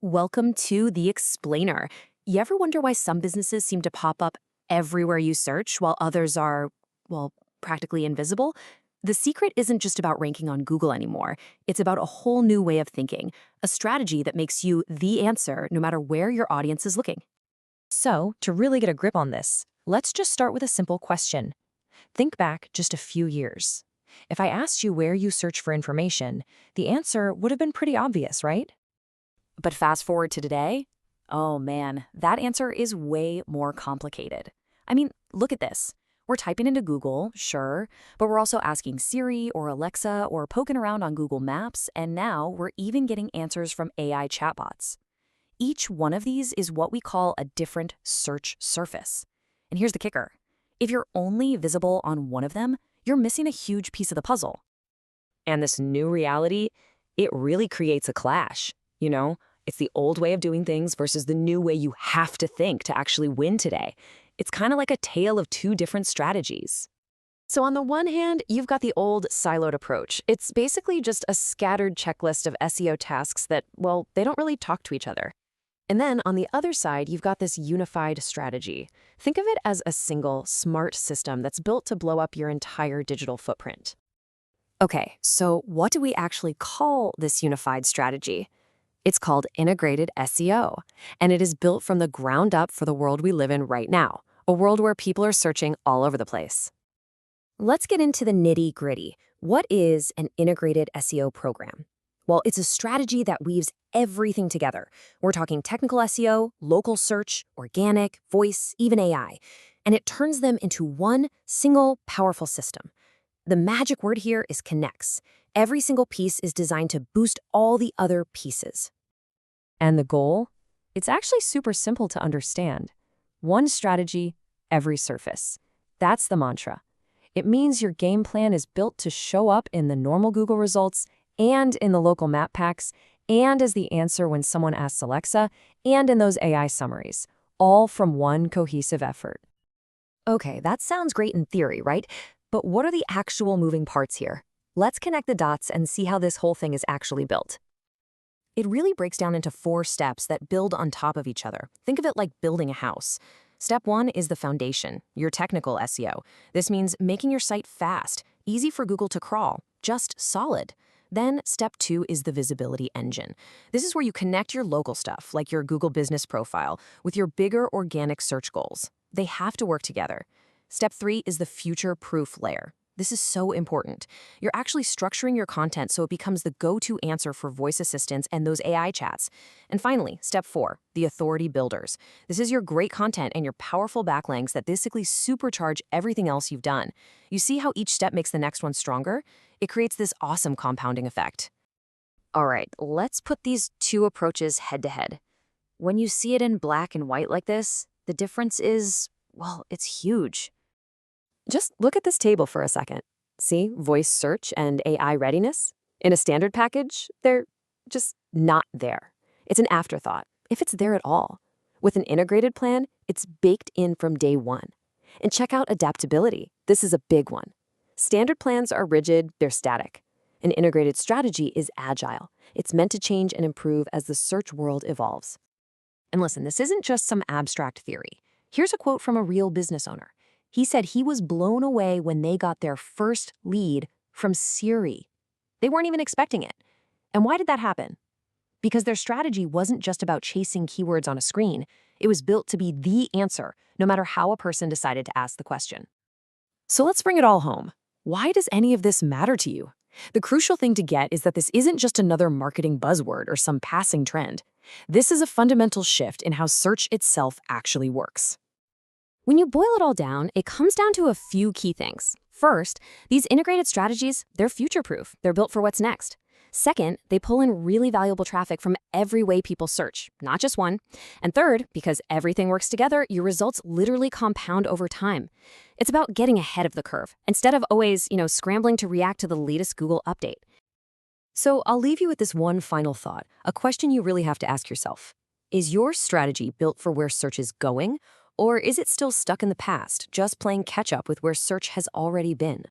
Welcome to The Explainer. You ever wonder why some businesses seem to pop up everywhere you search while others are, well, practically invisible? The secret isn't just about ranking on Google anymore. It's about a whole new way of thinking, a strategy that makes you the answer no matter where your audience is looking. So, to really get a grip on this, let's just start with a simple question. Think back just a few years. If I asked you where you search for information, the answer would have been pretty obvious, right? But fast forward to today, oh man, that answer is way more complicated. I mean, look at this. We're typing into Google, sure, but we're also asking Siri or Alexa or poking around on Google Maps, and now we're even getting answers from AI chatbots. Each one of these is what we call a different search surface. And here's the kicker. If you're only visible on one of them, you're missing a huge piece of the puzzle. And this new reality, it really creates a clash. It's the old way of doing things versus the new way you have to think to actually win today. It's kind of like a tale of two different strategies. So on the one hand, you've got the old siloed approach. It's basically just a scattered checklist of SEO tasks that, well, they don't really talk to each other. And then on the other side, you've got this unified strategy. Think of it as a single, smart system that's built to blow up your entire digital footprint. Okay, so what do we actually call this unified strategy? It's called Integrated SEO, and it is built from the ground up for the world we live in right now, a world where people are searching all over the place. Let's get into the nitty-gritty. What is an integrated SEO program? Well, it's a strategy that weaves everything together. We're talking technical SEO, local search, organic, voice, even AI, and it turns them into one single powerful system. The magic word here is connects. Every single piece is designed to boost all the other pieces. And the goal? It's actually super simple to understand. One strategy, every surface. That's the mantra. It means your game plan is built to show up in the normal Google results and in the local map packs and as the answer when someone asks Alexa and in those AI summaries, all from one cohesive effort. Okay, that sounds great in theory, right? But what are the actual moving parts here? Let's connect the dots and see how this whole thing is actually built. It really breaks down into 4 steps that build on top of each other. Think of it like building a house. Step 1 is the foundation, your technical SEO. This means making your site fast, easy for Google to crawl, just solid. Then step 2 is the visibility engine. This is where you connect your local stuff, like your Google business profile, with your bigger organic search goals. They have to work together. Step 3 is the future-proof layer. This is so important. You're actually structuring your content so it becomes the go-to answer for voice assistants and those AI chats. And finally, step 4, the authority builders. This is your great content and your powerful backlinks that basically supercharge everything else you've done. You see how each step makes the next one stronger? It creates this awesome compounding effect. All right, let's put these two approaches head to head. When you see it in black and white like this, the difference is, well, it's huge. Just look at this table for a second. See, voice search and AI readiness? In a standard package, they're just not there. It's an afterthought, if it's there at all. With an integrated plan, it's baked in from day one. And check out adaptability. This is a big one. Standard plans are rigid, they're static. An integrated strategy is agile. It's meant to change and improve as the search world evolves. And listen, this isn't just some abstract theory. Here's a quote from a real business owner. He said he was blown away when they got their first lead from Siri. They weren't even expecting it. And why did that happen? Because their strategy wasn't just about chasing keywords on a screen. It was built to be the answer, no matter how a person decided to ask the question. So let's bring it all home. Why does any of this matter to you? The crucial thing to get is that this isn't just another marketing buzzword or some passing trend. This is a fundamental shift in how search itself actually works. When you boil it all down, it comes down to a few key things. First, these integrated strategies, they're future-proof. They're built for what's next. Second, they pull in really valuable traffic from every way people search, not just one. And third, because everything works together, your results literally compound over time. It's about getting ahead of the curve, instead of always, scrambling to react to the latest Google update. So I'll leave you with this one final thought, a question you really have to ask yourself. Is your strategy built for where search is going? Or is it still stuck in the past, just playing catch-up with where search has already been?